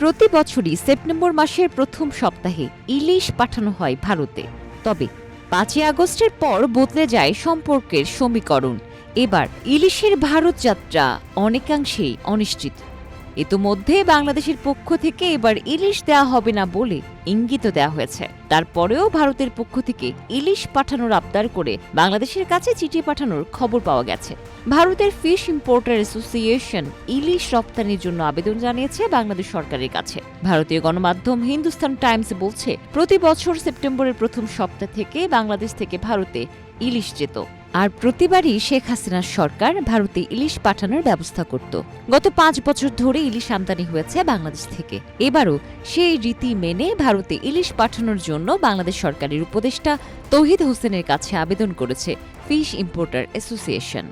প্রতি বছরই সেপ্টেম্বর মাসের প্রথম সপ্তাহে ইলিশ পাঠানো হয় ভারতে। তবে ৫ই আগস্টের পর বদলে যায় সম্পর্কের সমীকরণ। এবার ইলিশের ভারত যাত্রা অনেকাংশেই অনিশ্চিত। ইতোমধ্যে বাংলাদেশের পক্ষ থেকে এবার ইলিশ দেওয়া হবে না বলে ইঙ্গিত দেওয়া হয়েছে। তারপরেও ভারতের পক্ষ থেকে ইলিশ পাঠানোর আবদার করে বাংলাদেশের কাছে চিঠি পাঠানোর খবর পাওয়া গেছে। ভারতের ফিশ ইম্পোর্টার অ্যাসোসিয়েশন ইলিশ রপ্তানির জন্য আবেদন জানিয়েছে বাংলাদেশ সরকারের কাছে। ভারতীয় গণমাধ্যম হিন্দুস্তান টাইমস বলছে, প্রতি বছর সেপ্টেম্বরের প্রথম সপ্তাহ থেকে বাংলাদেশ থেকে ভারতে ইলিশ যেত, আর প্রতিবারই শেখ হাসিনার সরকার ভারতে ইলিশ পাঠানোর ব্যবস্থা করত। গত ৫ বছর ধরে ইলিশ আমদানি হয়েছে বাংলাদেশ থেকে। এবারও সেই রীতি মেনে ভারতে ইলিশ পাঠানোর জন্য বাংলাদেশ সরকারের উপদেষ্টা তৌহিদ হোসেনের কাছে আবেদন করেছে ফিশ ইম্পোর্টার অ্যাসোসিয়েশন।